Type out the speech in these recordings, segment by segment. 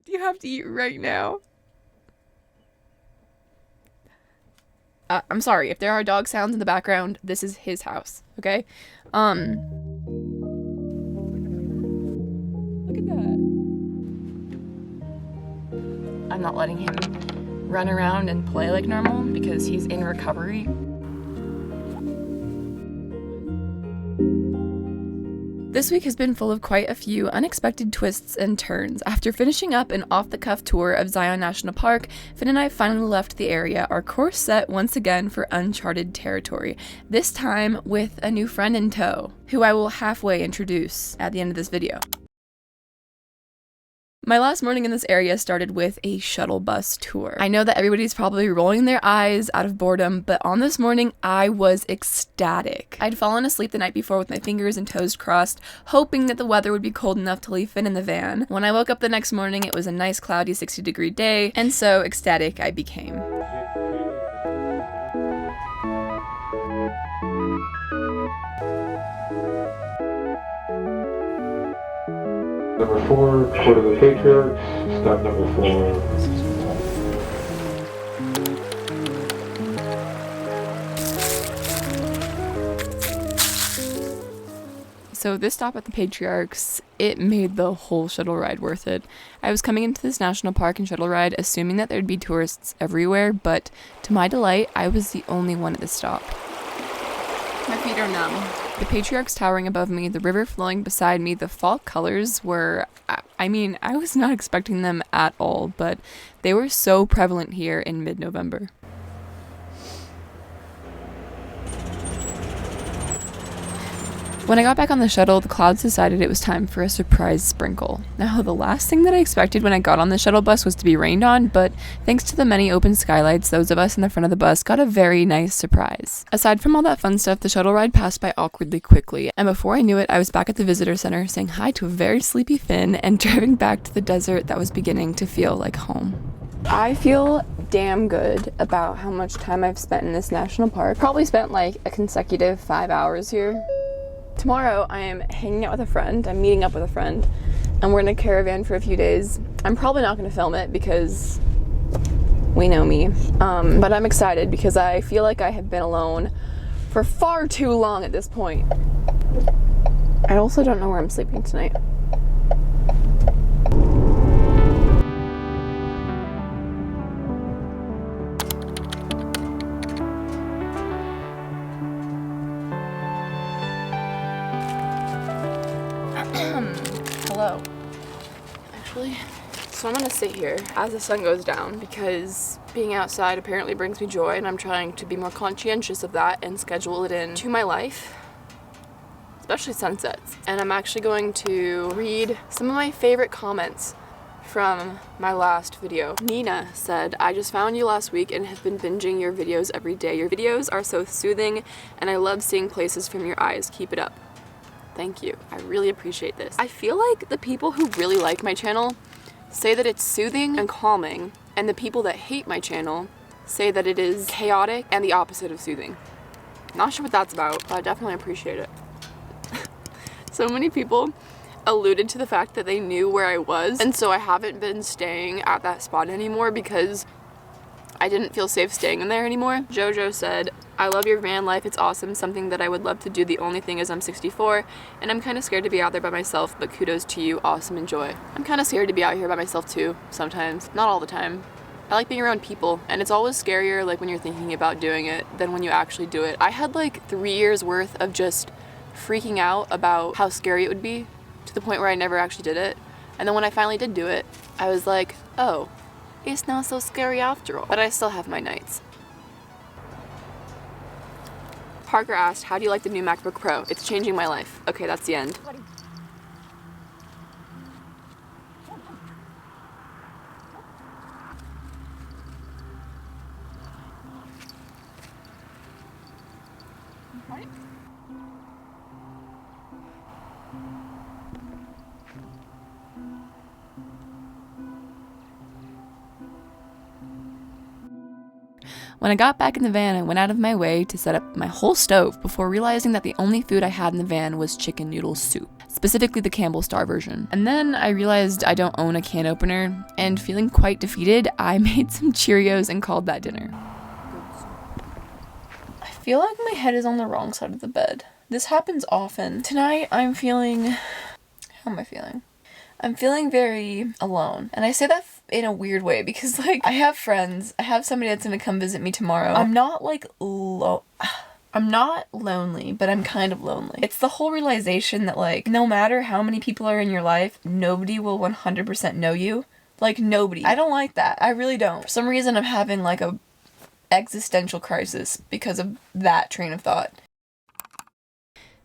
You have to eat right now. I'm sorry, if there are dog sounds in the background, this is his house, okay? Look at that. I'm not letting him run around and play like normal because he's in recovery. This week has been full of quite a few unexpected twists and turns. After finishing up an off-the-cuff tour of Zion National Park, Finn and I finally left the area, our course set once again for uncharted territory, this time with a new friend in tow, who I will halfway introduce at the end of this video. My last morning in this area started with a shuttle bus tour. I know that everybody's probably rolling their eyes out of boredom, but on this morning, I was ecstatic. I'd fallen asleep the night before with my fingers and toes crossed, hoping that the weather would be cold enough to leave Finn in the van. When I woke up the next morning, it was a nice cloudy 60-degree day, and so ecstatic I became. Number 4, Court of the Patriarchs, stop number 4. So this stop at the Patriarchs, it made the whole shuttle ride worth it. I was coming into this national park and shuttle ride assuming that there'd be tourists everywhere, but to my delight, I was the only one at the stop. My feet are numb. The Patriarchs towering above me, the river flowing beside me, the fall colors were, I was not expecting them at all, but they were so prevalent here in mid-November. When I got back on the shuttle, the clouds decided it was time for a surprise sprinkle. Now, the last thing that I expected when I got on the shuttle bus was to be rained on, but thanks to the many open skylights, those of us in the front of the bus got a very nice surprise. Aside from all that fun stuff, the shuttle ride passed by awkwardly quickly, and before I knew it, I was back at the visitor center saying hi to a very sleepy Finn and driving back to the desert that was beginning to feel like home. I feel damn good about how much time I've spent in this national park. Probably spent like a consecutive 5 hours here. Tomorrow I am hanging out with a friend, I'm meeting up with a friend, and we're in a caravan for a few days. I'm probably not going to film it because we know me, but I'm excited because I feel like I have been alone for far too long at this point. I also don't know where I'm sleeping tonight. Hello. Actually, so I'm gonna sit here as the sun goes down because being outside apparently brings me joy, and I'm trying to be more conscientious of that and schedule it in to my life, especially sunsets. And I'm actually going to read some of my favorite comments from my last video. Nina said, "I just found you last week and have been binging your videos every day. Your videos are so soothing and I love seeing places from your eyes. Keep it up." Thank you. I really appreciate this. I feel like the people who really like my channel say that it's soothing and calming, and the people that hate my channel say that it is chaotic and the opposite of soothing. Not sure what that's about, but I definitely appreciate it. So many people alluded to the fact that they knew where I was, and so I haven't been staying at that spot anymore because I didn't feel safe staying in there anymore. Jojo said, "I love your van life, it's awesome, something that I would love to do. The only thing is I'm 64 and I'm kind of scared to be out there by myself, but kudos to you, awesome, enjoy." I'm kind of scared to be out here by myself too, sometimes, not all the time. I like being around people, and it's always scarier like when you're thinking about doing it than when you actually do it. I had like 3 years worth of just freaking out about how scary it would be to the point where I never actually did it. And then when I finally did do it, I was like, oh, it's not so scary after all. But I still have my nights. Parker asked, "How do you like the new MacBook Pro? It's changing my life." Okay, that's the end. When I got back in the van, I went out of my way to set up my whole stove before realizing that the only food I had in the van was chicken noodle soup. specifically the Campbell Star version. And then I realized I don't own a can opener, and feeling quite defeated, I made some Cheerios and called that dinner. I feel like my head is on the wrong side of the bed. This happens often. Tonight I'm feeling... How am I feeling? I'm feeling very alone. And I say that in a weird way because, like, I have friends. I have somebody that's gonna come visit me tomorrow. I'm not, like, I'm not lonely, but I'm kind of lonely. It's the whole realization that, like, no matter how many people are in your life, nobody will 100% know you. Like, nobody. I don't like that. I really don't. For some reason, I'm having, like, a existential crisis because of that train of thought.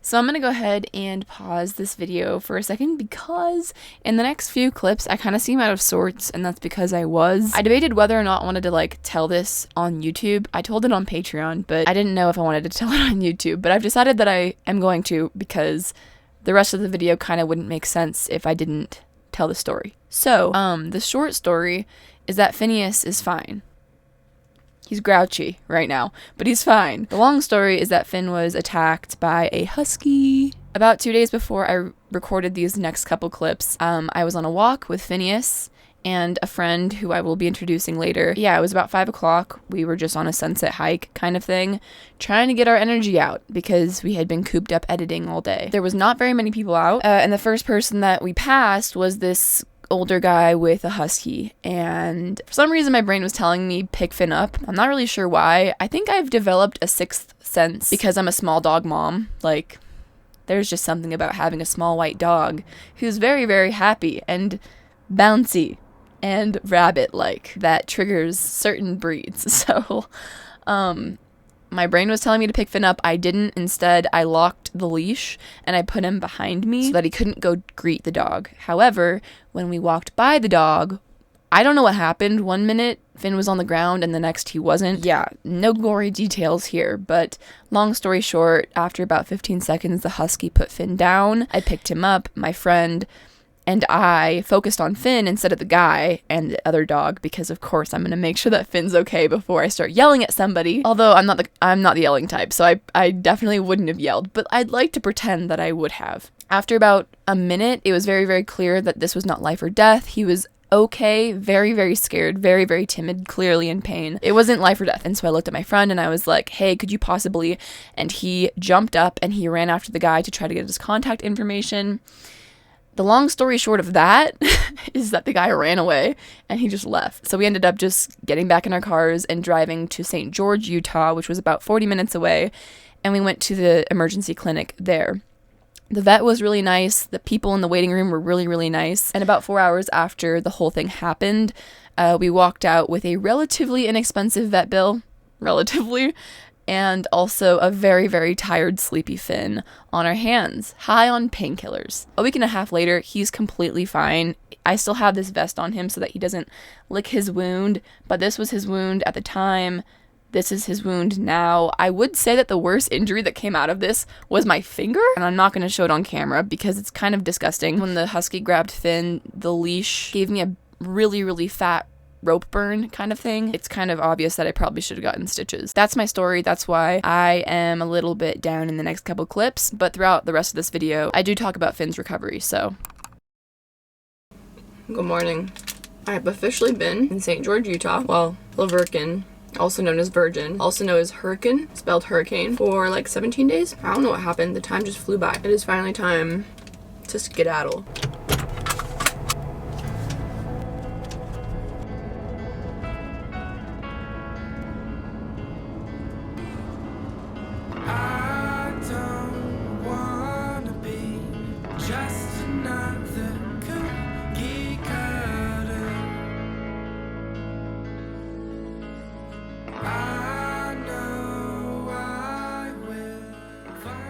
So I'm gonna go ahead and pause this video for a second because in the next few clips I kind of seem out of sorts, and that's because I debated whether or not I wanted to like tell this on YouTube. I told it on Patreon, but I didn't know if I wanted to tell it on YouTube, but I've decided that I am going to because the rest of the video kind of wouldn't make sense if I didn't tell the story. So, the short story is that Phineas is fine. He's grouchy right now, but he's fine. The long story is that Finn was attacked by a husky. About 2 days before I recorded these next couple clips, I was on a walk with Phineas and a friend who I will be introducing later. Yeah, it was about 5 o'clock. We were just on a sunset hike kind of thing, trying to get our energy out because we had been cooped up editing all day. There was not very many people out, and the first person that we passed was this older guy with a husky, and for some reason my brain was telling me pick Finn up. I'm not really sure why. I think I've developed a sixth sense because I'm a small dog mom. Like, there's just something about having a small white dog who's very, very happy and bouncy and rabbit-like that triggers certain breeds. So, my brain was telling me to pick Finn up. I didn't. Instead, I locked the leash and I put him behind me so that he couldn't go greet the dog. However, when we walked by the dog, I don't know what happened. 1 minute, Finn was on the ground and the next he wasn't. Yeah, no gory details here, but long story short, after about 15 seconds, the husky put Finn down. I picked him up. My friend and I focused on Finn instead of the guy and the other dog because, of course, I'm going to make sure that Finn's okay before I start yelling at somebody. Although I'm not the yelling type, so I definitely wouldn't have yelled, but I'd like to pretend that I would have. After about a minute, it was very, very clear that this was not life or death. He was okay, very, very scared, very, very timid, clearly in pain. It wasn't life or death. And so I looked at my friend and I was like, hey, could you possibly? And he jumped up and he ran after the guy to try to get his contact information. The long story short of that is that the guy ran away and he just left. So we ended up just getting back in our cars and driving to St. George, Utah, which was about 40 minutes away. And we went to the emergency clinic there. The vet was really nice. The people in the waiting room were really, really nice. And about 4 hours after the whole thing happened, we walked out with a relatively inexpensive vet bill. Relatively. And also a very, very tired, sleepy Finn on our hands, high on painkillers. A week and a half later, he's completely fine. I still have this vest on him so that he doesn't lick his wound, but this was his wound at the time. This is his wound now. I would say that the worst injury that came out of this was my finger, and I'm not going to show it on camera because it's kind of disgusting. When the husky grabbed Finn, the leash gave me a really, really fat rope burn kind of thing. It's kind of obvious that I probably should have gotten stitches. That's my story. That's why I am a little bit down in the next couple clips, but throughout the rest of this video, I do talk about Finn's recovery, so. Good morning. I have officially been in St. George, Utah, well, La Virgen, also known as Virgin, also known as Hurricane, spelled hurricane, for like 17 days. I don't know what happened. The time just flew by. It is finally time to skedaddle.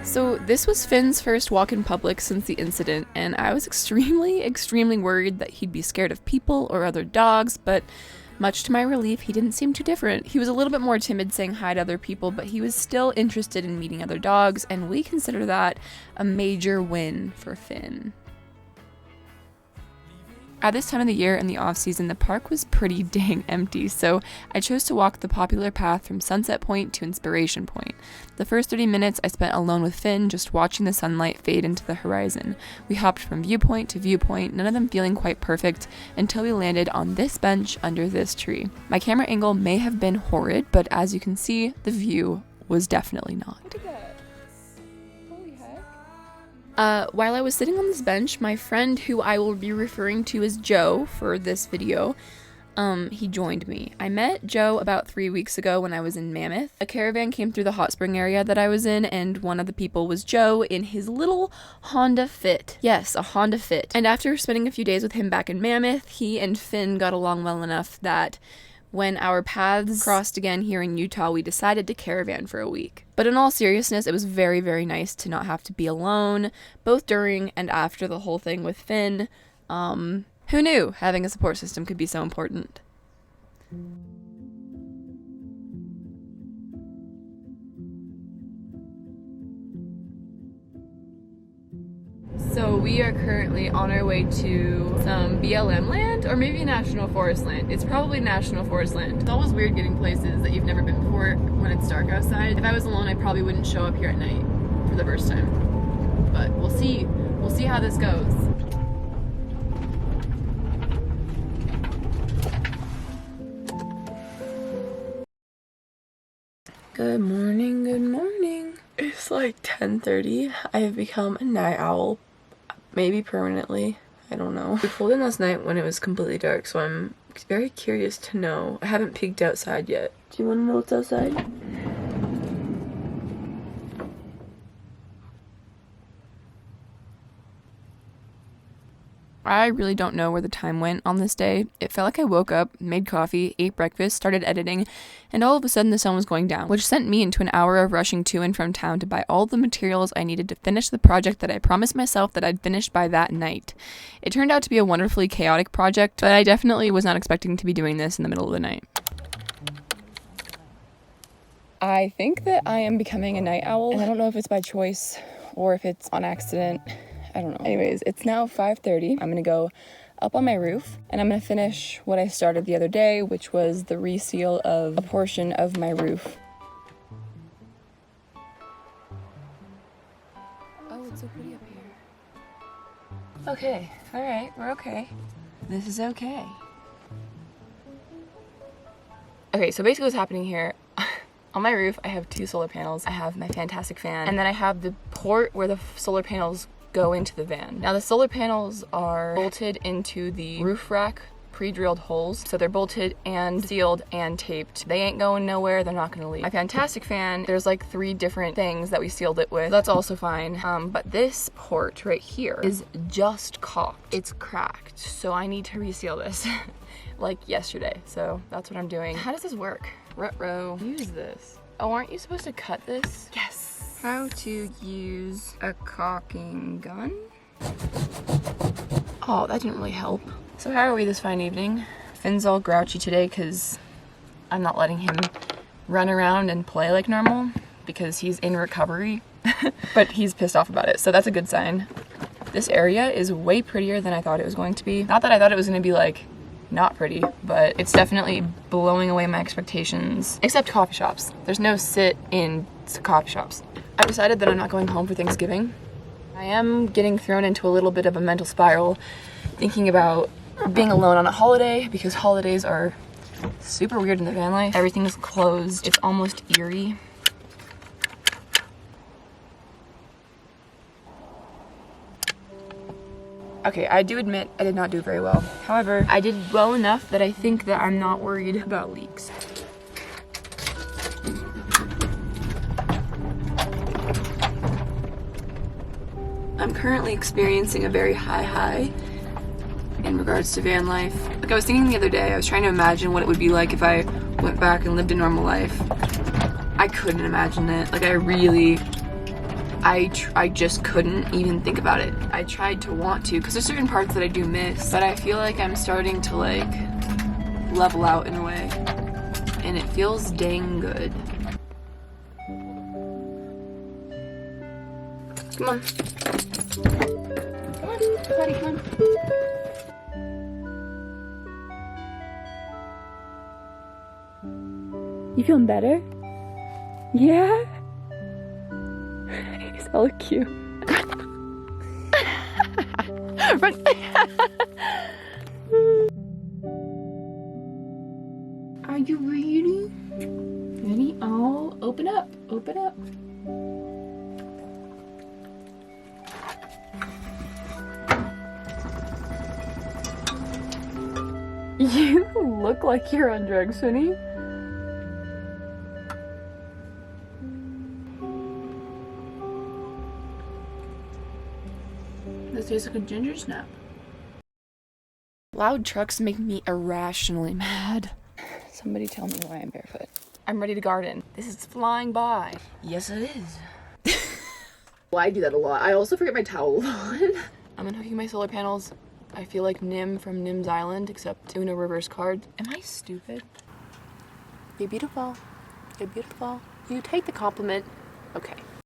So this was Finn's first walk in public since the incident, and I was extremely, extremely worried that he'd be scared of people or other dogs, but much to my relief, he didn't seem too different. He was a little bit more timid saying hi to other people, but he was still interested in meeting other dogs, and we consider that a major win for Finn. At this time of the year in the off-season, the park was pretty dang empty, so I chose to walk the popular path from Sunset Point to Inspiration Point. The first 30 minutes I spent alone with Finn, just watching the sunlight fade into the horizon. We hopped from viewpoint to viewpoint, none of them feeling quite perfect, until we landed on this bench under this tree. My camera angle may have been horrid, but as you can see, the view was definitely not. Look at that. Holy heck. While I was sitting on this bench, my friend, who I will be referring to as Joe for this video, he joined me. I met Joe about 3 weeks ago when I was in Mammoth. A caravan came through the hot spring area that I was in, and one of the people was Joe in his little Honda Fit. Yes, a Honda Fit. And after spending a few days with him back in Mammoth, he and Finn got along well enough that when our paths crossed again here in Utah, we decided to caravan for a week. But in all seriousness, it was very, very nice to not have to be alone, both during and after the whole thing with Finn. Who knew having a support system could be so important? So we are currently on our way to some BLM land, or maybe National Forest land. It's probably National Forest land. It's always weird getting places that you've never been before when it's dark outside. If I was alone, I probably wouldn't show up here at night for the first time. But we'll see. We'll see how this goes. Good morning, good morning. It's like 10:30. I have become a night owl. Maybe permanently. I don't know. We pulled in last night when it was completely dark, so I'm very curious to know. I haven't peeked outside yet. Do you want to know what's outside? I really don't know where the time went on this day. It felt like I woke up, made coffee, ate breakfast, started editing, and all of a sudden the sun was going down, which sent me into an hour of rushing to and from town to buy all the materials I needed to finish the project that I promised myself that I'd finish by that night. It turned out to be a wonderfully chaotic project, but I definitely was not expecting to be doing this in the middle of the night. I think that I am becoming a night owl, and I don't know if it's by choice or if it's on accident. I don't know. Anyways, it's now 5:30. I'm gonna go up on my roof and I'm gonna finish what I started the other day, which was the reseal of a portion of my roof. Oh, it's so pretty up here. Okay, all right, we're okay. This is okay. Okay, so basically what's happening here, on my roof, I have 2 solar panels. I have my fantastic fan, and then I have the port where the solar panels go into the van. Now the solar panels are bolted into the roof rack, pre-drilled holes, so they're bolted and sealed and taped. They ain't going nowhere, they're not gonna leave. My fantastic fan, there's like 3 different things that we sealed it with. That's also fine. But this port right here is just caulked. It's cracked, so I need to reseal this like yesterday. So that's what I'm doing. How does this work? Ruh-roh. Use this. Oh, aren't you supposed to cut this? Yes. How to use a caulking gun? Oh, that didn't really help. So how are we this fine evening? Finn's all grouchy today because I'm not letting him run around and play like normal because he's in recovery, but he's pissed off about it, so that's a good sign. This area is way prettier than I thought it was going to be. Not that I thought it was going to be like not pretty, but it's definitely blowing away my expectations. Except coffee shops. There's no sit in coffee shops. I decided that I'm not going home for Thanksgiving. I am getting thrown into a little bit of a mental spiral thinking about being alone on a holiday because holidays are super weird in the van life. Everything is closed. It's almost eerie. Okay, I do admit I did not do very well. However, I did well enough that I think that I'm not worried about leaks. I'm currently experiencing a very high in regards to van life. Like I was thinking the other day, I was trying to imagine what it would be like if I went back and lived a normal life. I couldn't imagine it. Like I just couldn't even think about it. I tried to want to, because there's certain parts that I do miss, but I feel like I'm starting to like level out in a way, and it feels dang good. Come on. Come on, buddy, come on. You feeling better? Yeah? He's so cute. Run. Are you ready? Ready? Oh, open up. Open up. You look like you're on drugs, honey. This tastes like a ginger snap. Loud trucks make me irrationally mad. Somebody tell me why I'm barefoot. I'm ready to garden. This is flying by. Yes, it is. Well, I do that a lot. I also forget my towel a lot. I'm unhooking my solar panels. I feel like Nim from Nim's Island, except Uno reverse card. Am I stupid? You're beautiful. You're beautiful. You take the compliment. Okay.